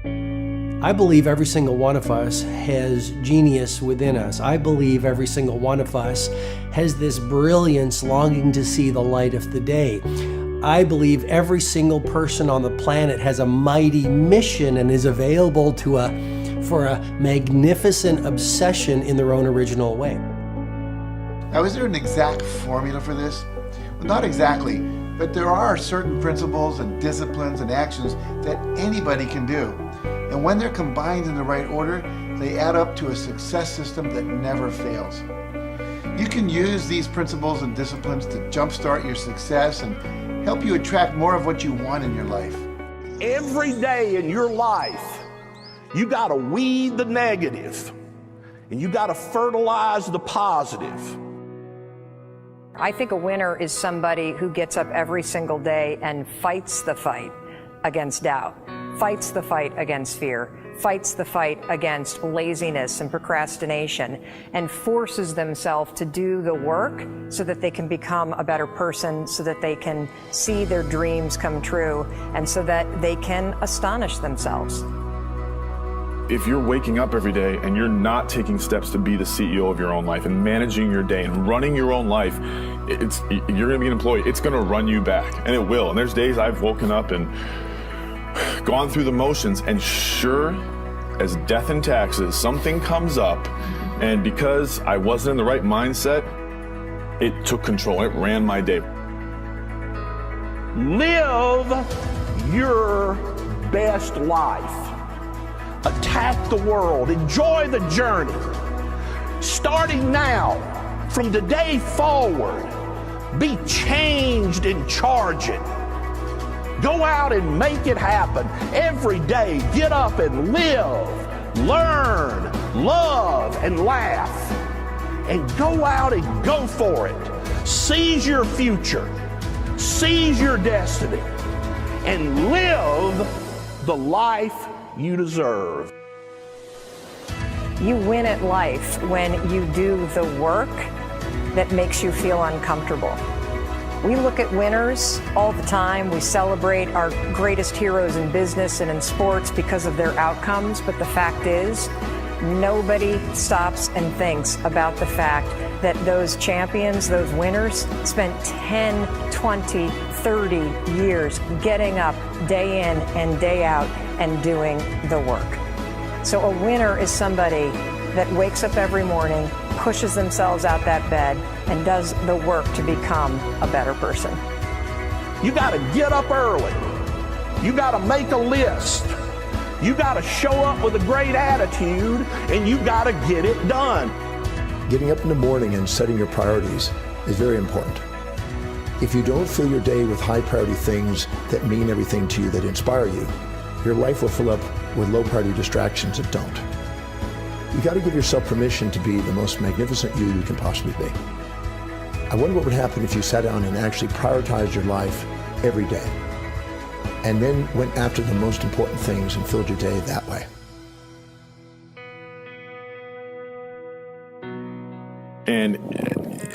I believe every single one of us has genius within us. I believe every single one of us has this brilliance longing to see the light of the day. I believe every single person on the planet has a mighty mission and is available for a magnificent obsession in their own original way. Now, is there an exact formula for this? Well, not exactly, but there are certain principles and disciplines and actions that anybody can do. And when they're combined in the right order, they add up to a success system that never fails. You can use these principles and disciplines to jumpstart your success and help you attract more of what you want in your life. Every day in your life, you got to weed the negative and you got to fertilize the positive. I think a winner is somebody who gets up every single day and fights the fight against doubt, fights the fight against fear, fights the fight against laziness and procrastination, and forces themselves to do the work so that they can become a better person, so that they can see their dreams come true, and so that they can astonish themselves. If you're waking up every day and you're not taking steps to be the CEO of your own life and managing your day and running your own life, you're going to be an employee. It's going to run you back, and it will. And there's days I've woken up and gone through the motions, and sure as death and taxes, something comes up, and because I wasn't in the right mindset, it took control. It ran my day. Live your best life. Attack the world. Enjoy the journey. Starting now, from today forward, be changed and charge it. Go out and make it happen. Every day, get up and live, learn, love, and laugh. And go out and go for it. Seize your future. Seize your destiny. And live the life you deserve. You win at life when you do the work that makes you feel uncomfortable. We look at winners all the time. We celebrate our greatest heroes in business and in sports because of their outcomes, but the fact is, nobody stops and thinks about the fact that those champions, those winners, spent 10, 20, 30 years getting up day in and day out and doing the work. So a winner is somebody that wakes up every morning, pushes themselves out that bed, and does the work to become a better person. You got to get up early. You got to make a list. You got to show up with a great attitude, and you got to get it done. Getting up in the morning and setting your priorities is very important. If you don't fill your day with high priority things that mean everything to you, that inspire you, your life will fill up with low priority distractions that don't. You got to give yourself permission to be the most magnificent you can possibly be. I wonder what would happen if you sat down and actually prioritized your life every day, and then went after the most important things and filled your day that way. And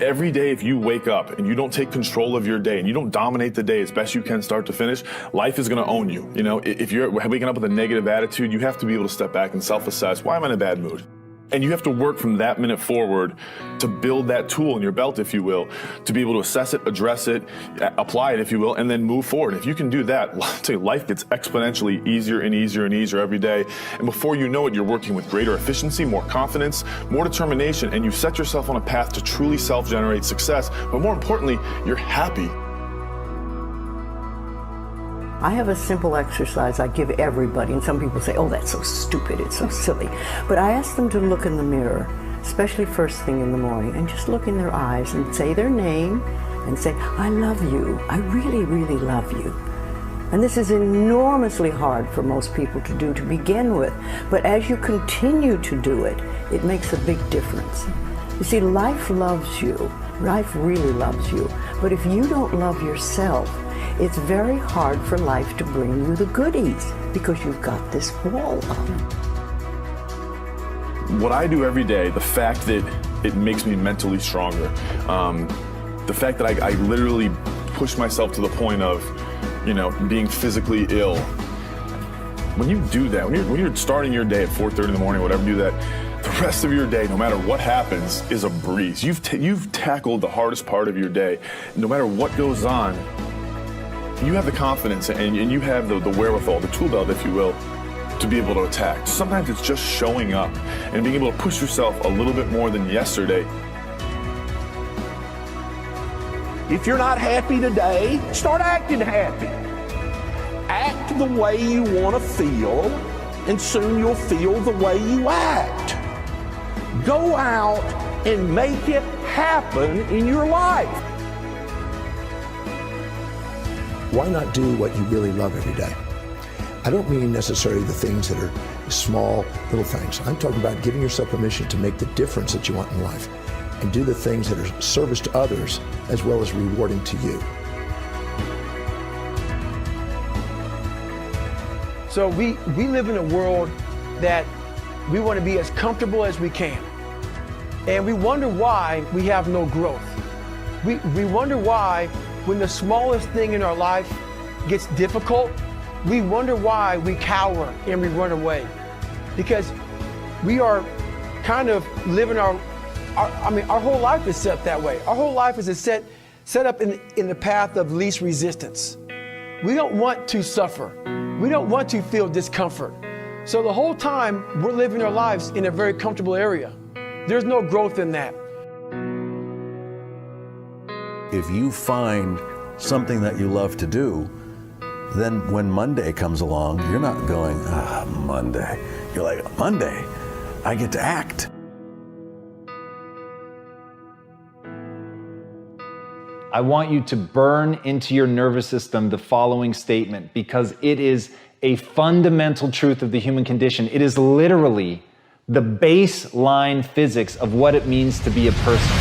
every day, if you wake up and you don't take control of your day and you don't dominate the day as best you can start to finish, life is going to own you. You know, if you're waking up with a negative attitude, you have to be able to step back and self-assess. Why am I in a bad mood? And you have to work from that minute forward to build that tool in your belt, if you will, to be able to assess it, address it, apply it, if you will, and then move forward. If you can do that, I'll tell you, life gets exponentially easier and easier and easier every day. And before you know it, you're working with greater efficiency, more confidence, more determination, and you set yourself on a path to truly self-generate success. But more importantly, you're happy. I have a simple exercise I give everybody, and some people say, oh, that's so stupid, it's so silly. But I ask them to look in the mirror, especially first thing in the morning, and just look in their eyes and say their name and say, I love you. I really, really love you. And this is enormously hard for most people to do to begin with. But as you continue to do it, it makes a big difference. You see, life loves you. Life really loves you. But if you don't love yourself, it's very hard for life to bring you the goodies because you've got this wall up. What I do every day, the fact that it makes me mentally stronger, the fact that I literally push myself to the point of, you know, being physically ill, When you do that, when you're starting your day at 4:30 in the morning, whatever, do that, the rest of your day, no matter what happens, is a breeze. You've tackled the hardest part of your day. No matter what goes on, you have the confidence and you have the wherewithal, the tool belt, if you will, to be able to attack. Sometimes it's just showing up and being able to push yourself a little bit more than yesterday. If you're not happy today, start acting happy. Act the way you want to feel, and soon you'll feel the way you act. Go out and make it happen in your life. Why not do what you really love every day? I don't mean necessarily the things that are small, little things. I'm talking about giving yourself permission to make the difference that you want in life and do the things that are service to others as well as rewarding to you. So we live in a world that we want to be as comfortable as we can. And we wonder why we have no growth. We wonder why when the smallest thing in our life gets difficult, we wonder why we cower and we run away. Because we are kind of living our whole life is set that way. Our whole life is set up in the path of least resistance. We don't want to suffer. We don't want to feel discomfort. So the whole time we're living our lives in a very comfortable area. There's no growth in that. If you find something that you love to do, then when Monday comes along, you're not going, Monday. You're like, Monday, I get to act. I want you to burn into your nervous system the following statement, because it is a fundamental truth of the human condition. It is literally the baseline physics of what it means to be a person.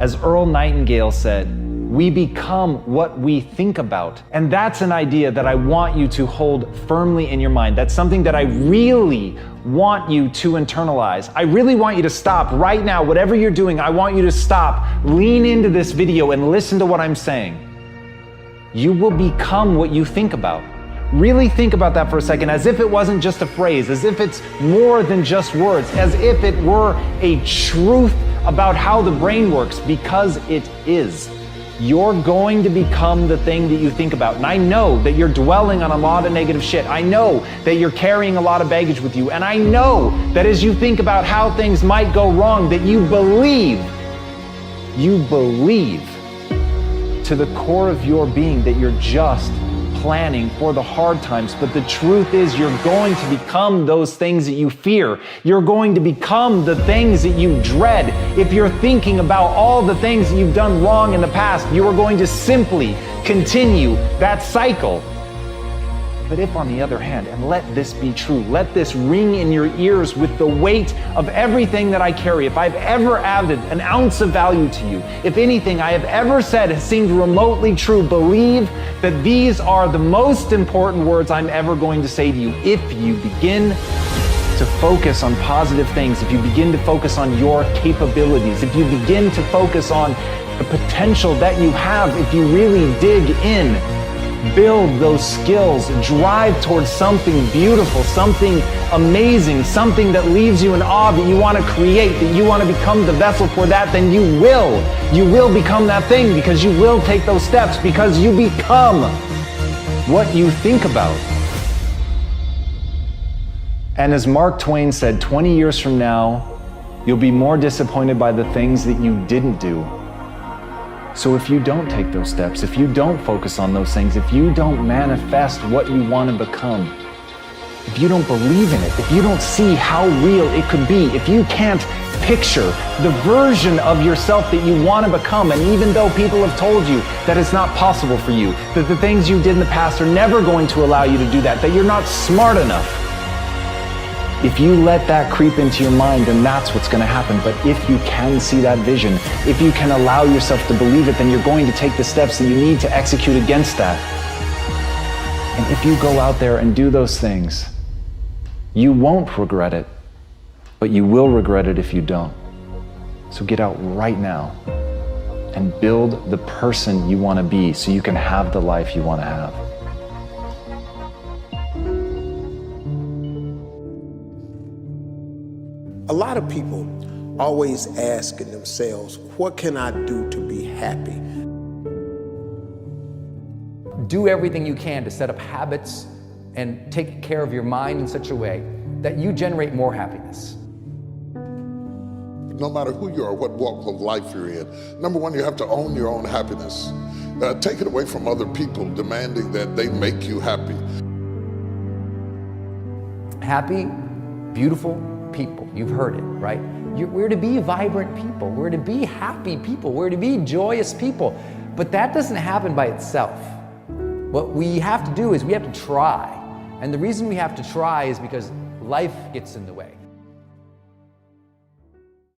As Earl Nightingale said, we become what we think about. And that's an idea that I want you to hold firmly in your mind. That's something that I really want you to internalize. I really want you to stop right now. Whatever you're doing, I want you to stop, lean into this video and listen to what I'm saying. You will become what you think about. Really think about that for a second, as if it wasn't just a phrase, as if it's more than just words, as if it were a truth about how the brain works, because it is. You're going to become the thing that you think about. And I know that you're dwelling on a lot of negative shit. I know that you're carrying a lot of baggage with you. And I know that as you think about how things might go wrong, that you believe to the core of your being that you're just planning for the hard times. But the truth is, you're going to become those things that you fear. You're going to become the things that you dread. If you're thinking about all the things that you've done wrong in the past, you are going to simply continue that cycle. But if, on the other hand, and let this be true, let this ring in your ears with the weight of everything that I carry, if I've ever added an ounce of value to you, if anything I have ever said has seemed remotely true, believe that these are the most important words I'm ever going to say to you. If you begin to focus on positive things, if you begin to focus on your capabilities, if you begin to focus on the potential that you have, if you really dig in, build those skills, drive towards something beautiful, something amazing, something that leaves you in awe, that you want to create, that you want to become the vessel for that, then you will become that thing, because you will take those steps, because you become what you think about. And as Mark Twain said, 20 years from now, you'll be more disappointed by the things that you didn't do. So if you don't take those steps, if you don't focus on those things, if you don't manifest what you want to become, if you don't believe in it, if you don't see how real it could be, if you can't picture the version of yourself that you want to become, and even though people have told you that it's not possible for you, that the things you did in the past are never going to allow you to do that, that you're not smart enough, if you let that creep into your mind, then that's what's going to happen. But if you can see that vision, if you can allow yourself to believe it, then you're going to take the steps that you need to execute against that. And if you go out there and do those things, you won't regret it, but you will regret it if you don't. So get out right now and build the person you want to be so you can have the life you want to have. A lot of people always asking themselves, what can I do to be happy? Do everything you can to set up habits and take care of your mind in such a way that you generate more happiness. No matter who you are, what walk of life you're in, number one, you have to own your own happiness. Take it away from other people demanding that they make you happy. Happy, beautiful people. You've heard it, right? We're to be vibrant people. We're to be happy people. We're to be joyous people. But that doesn't happen by itself. What we have to do is we have to try. And the reason we have to try is because life gets in the way.